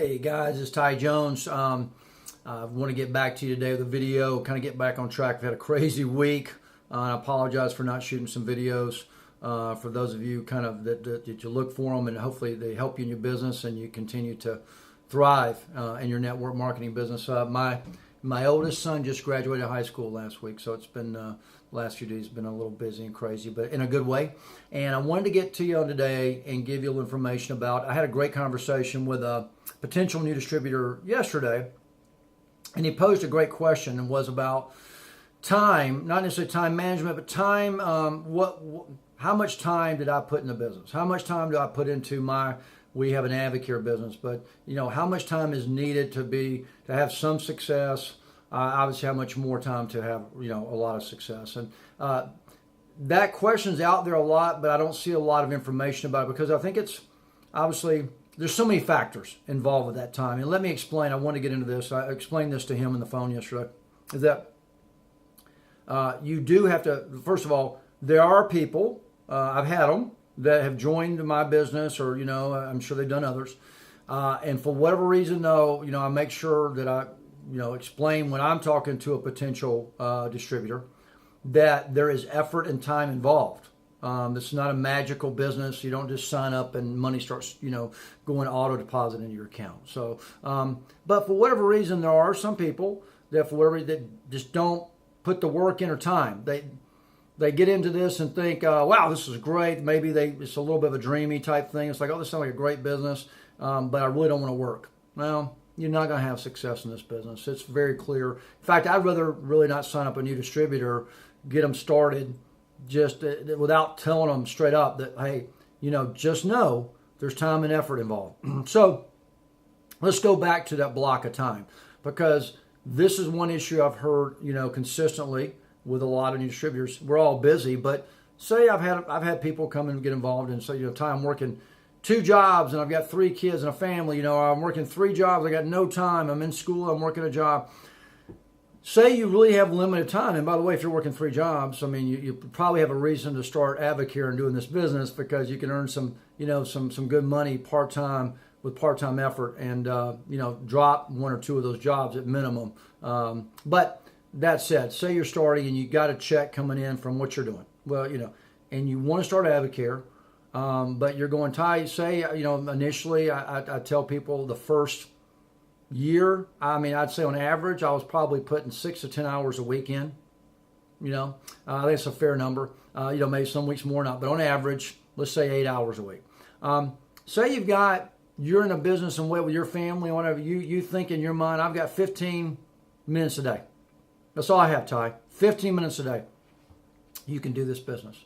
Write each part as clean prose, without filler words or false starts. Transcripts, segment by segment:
Hey guys, it's Ty Jones. I want to get back to you today with a video, kind of get back on track. I've had a crazy week. I apologize for not shooting some videos. For those of you kind of that you look for them, and hopefully they help you in your business and you continue to thrive in your network marketing business. My oldest son just graduated high school last week, so it's been last few days been a little busy and crazy, but in a good way. And I wanted to get to you on today and give you a little information about. I had a great conversation with a potential new distributor yesterday, and he posed a great question and was about time, not necessarily time management, but time. How much time did I put in the business? How much time do I put into my? We have an AdvoCare business, but how much time is needed to have some success? Obviously, how much more time to have a lot of success? And that question's out there a lot, but I don't see a lot of information about it because I think it's obviously there's so many factors involved with that time. And let me explain. I want to get into this. I explained this to him on the phone yesterday. Is that you do have to. First of all, there are people. I've had them that have joined my business, or I'm sure they've done others, and for whatever reason, though, I make sure that I, explain when I'm talking to a potential distributor that there is effort and time involved. It's not a magical business. You don't just sign up and money starts, going auto deposit into your account. So, but for whatever reason, there are some people that that just don't put the work in or time. They get into this and think, wow, this is great. Maybe it's a little bit of a dreamy type thing. It's like, oh, this sounds like a great business, but I really don't want to work. Well, you're not going to have success in this business. It's very clear. In fact, I'd rather really not sign up a new distributor, get them started just without telling them straight up that, hey, just know there's time and effort involved. So let's go back to that block of time, because this is one issue I've heard, consistently with a lot of new distributors. We're all busy, but say I've had people come and get involved and say, Ty, I'm working 2 jobs and I've got 3 kids and a family. I'm working 3 jobs. I got no time. I'm in school. I'm working a job. Say you really have limited time. And by the way, if you're working 3 jobs, you probably have a reason to start AdvoCare and doing this business, because you can earn some good money part-time with part-time effort and, drop 1 or 2 of those jobs at minimum. But that said, say you're starting and you got a check coming in from what you're doing. Well, and you want to start AdvoCare, but you're going, Ty, say, initially I tell people the first year, I'd say on average, I was probably putting 6 to 10 hours a week in. I think it's a fair number. Maybe some weeks more not, but on average, let's say 8 hours a week. Say you're in a business and with your family, whatever, you think in your mind, I've got 15 minutes a day. That's all I have, Ty. 15 minutes a day. You can do this business.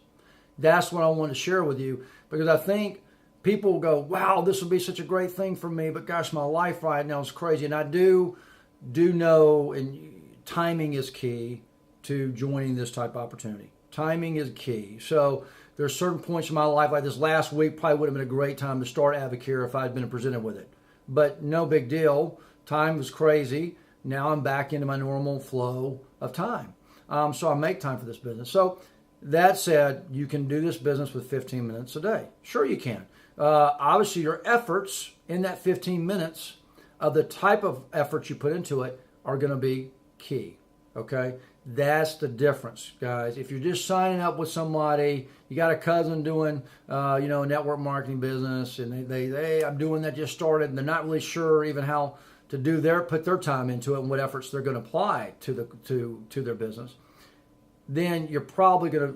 That's what I want to share with you, because I think people go, wow, this will be such a great thing for me, but gosh, my life right now is crazy. And I do know, and timing is key to joining this type of opportunity. Timing is key. So there's certain points in my life, like this last week probably would have been a great time to start AdvoCare if I had been presented with it. But no big deal. Time was crazy. Now I'm back into my normal flow of time. So I make time for this business. So that said, you can do this business with 15 minutes a day. Sure you can. Obviously, your efforts in that 15 minutes of the type of efforts you put into it are going to be key. Okay? That's the difference, guys. If you're just signing up with somebody, you got a cousin doing, a network marketing business, and they I'm doing that, just started, and they're not really sure even how to put their time into it and what efforts they're going to apply to their business, then you're probably going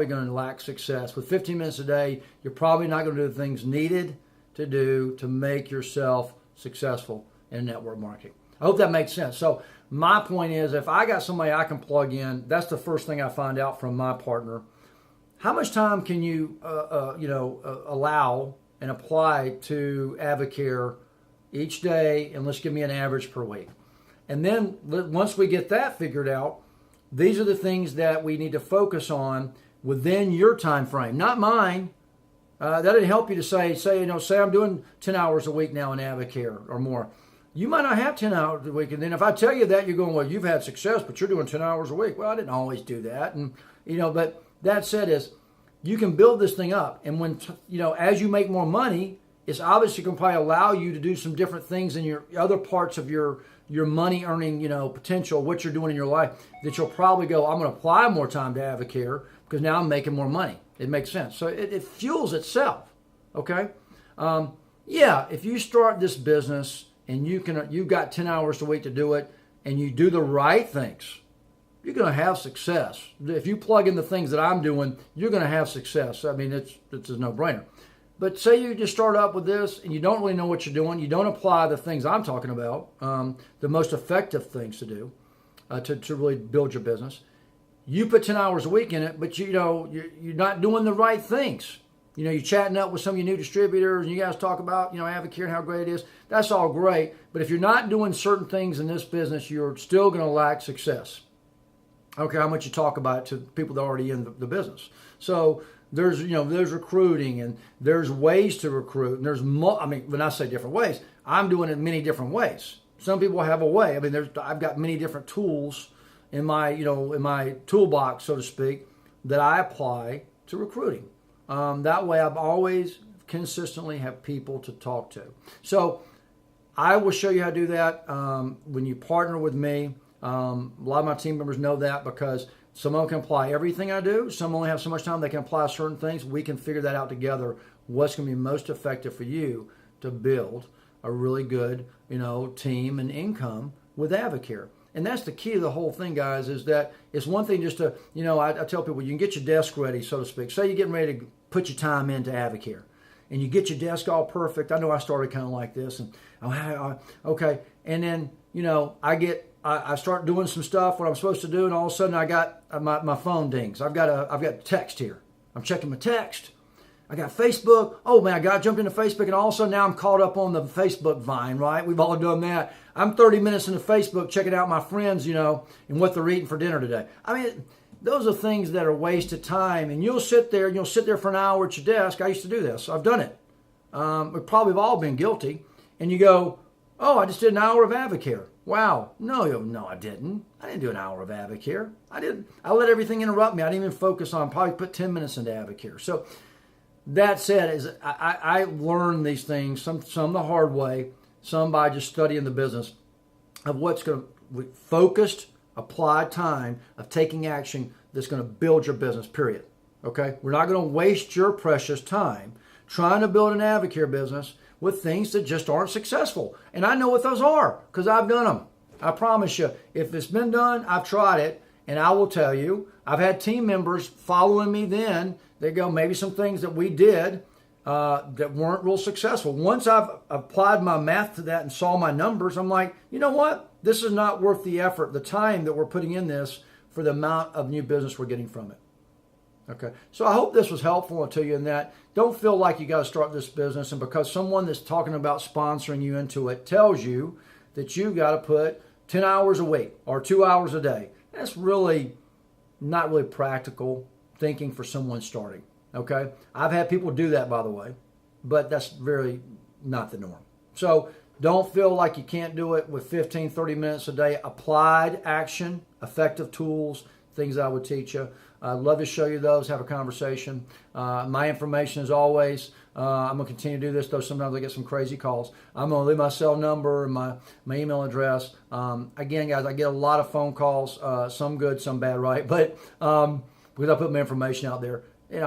to lack success. With 15 minutes a day, you're probably not going to do the things needed to do to make yourself successful in network marketing. I hope that makes sense. So my point is, if I got somebody I can plug in, that's the first thing I find out from my partner. How much time can you allow and apply to AdvoCare each day, and let's give me an average per week. And then once we get that figured out, these are the things that we need to focus on within your time frame, not mine. That'll help you to say I'm doing 10 hours a week now in AdvoCare or more. You might not have 10 hours a week, and then if I tell you that, you're going, well, you've had success, but you're doing 10 hours a week. Well, I didn't always do that, and but that said, is you can build this thing up, and when as you make more money, it's obviously going to probably allow you to do some different things in your other parts of your money earning, potential, what you're doing in your life, that you'll probably go, I'm going to apply more time to AdvoCare because now I'm making more money. It makes sense. So it fuels itself. Okay. If you start this business and you've got 10 hours a week to do it and you do the right things, you're going to have success. If you plug in the things that I'm doing, you're going to have success. I mean, it's a no-brainer. But say you just start up with this and you don't really know what you're doing, you don't apply the things I'm talking about, the most effective things to do to really build your business. You put 10 hours a week in it, but you're not doing the right things. You're chatting up with some of your new distributors and you guys talk about, AdvoCare and how great it is. That's all great. But if you're not doing certain things in this business, you're still going to lack success. I don't care how much you talk about it to people that are already in the business. So there's recruiting and there's ways to recruit. And when I say different ways, I'm doing it many different ways. Some people have a way. I've got many different tools in my toolbox, so to speak, that I apply to recruiting. That way I've always consistently have people to talk to. So I will show you how to do that when you partner with me. A lot of my team members know that because some of them can apply everything I do. Some only have so much time they can apply certain things. We can figure that out together, what's going to be most effective for you to build a really good team and income with AdvoCare. And that's the key to the whole thing, guys, is that it's one thing just to, I tell people, you can get your desk ready, so to speak. Say you're getting ready to put your time into AdvoCare, and you get your desk all perfect. I know I started kind of like this, and okay. And then, I start doing some stuff, what I'm supposed to do, and all of a sudden I got my phone dings. I've got text here. I'm checking my text. I got Facebook. Oh man, I got jumped into Facebook, and all of a sudden now I'm caught up on the Facebook vine, right? We've all done that. I'm 30 minutes into Facebook checking out my friends, and what they're eating for dinner today. Those are things that are wasted time, and you'll sit there for an hour at your desk. I used to do this. I've done it. We probably have all been guilty. And you go, oh, I just did an hour of AdvoCare. Wow. No, I didn't. I didn't do an hour of AdvoCare. I let everything interrupt me. I didn't even focus on, probably put 10 minutes into AdvoCare. So that said, I learned these things, some the hard way, some by just studying the business of what's going to focused, applied time of taking action that's going to build your business, period. Okay? We're not going to waste your precious time trying to build an AdvoCare business with things that just aren't successful. And I know what those are because I've done them. I promise you, if it's been done, I've tried it, and I will tell you, I've had team members following me then. They go, maybe some things that we did that weren't real successful. Once I've applied my math to that and saw my numbers, I'm like, you know what? This is not worth the effort, the time that we're putting in this for the amount of new business we're getting from it. Okay, so I hope this was helpful to you in that. Don't feel like you got to start this business, and because someone that's talking about sponsoring you into it tells you that you got to put 10 hours a week or 2 hours a day. That's really not really practical thinking for someone starting. Okay, I've had people do that, by the way, but that's very not the norm. So don't feel like you can't do it with 15, 30 minutes a day. Applied action, effective tools, things I would teach you. I'd love to show you those, have a conversation. My information is always, I'm going to continue to do this, though sometimes I get some crazy calls. I'm going to leave my cell number and my email address. Again, guys, I get a lot of phone calls, some good, some bad, right? But because I put my information out there.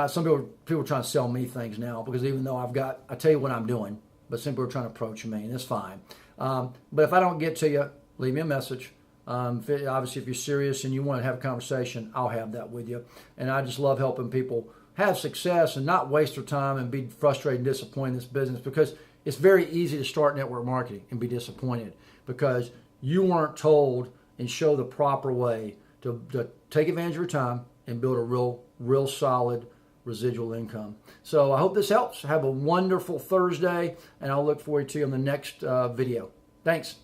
Some people are trying to sell me things now because even though I tell you what I'm doing, but some people are trying to approach me, and it's fine. But if I don't get to you, leave me a message. Obviously, if you're serious and you want to have a conversation, I'll have that with you. And I just love helping people have success and not waste their time and be frustrated and disappointed in this business, because it's very easy to start network marketing and be disappointed because you weren't told and show the proper way to take advantage of your time and build a real solid residual income. So I hope this helps. Have a wonderful Thursday, and I'll look forward to you on the next video. Thanks.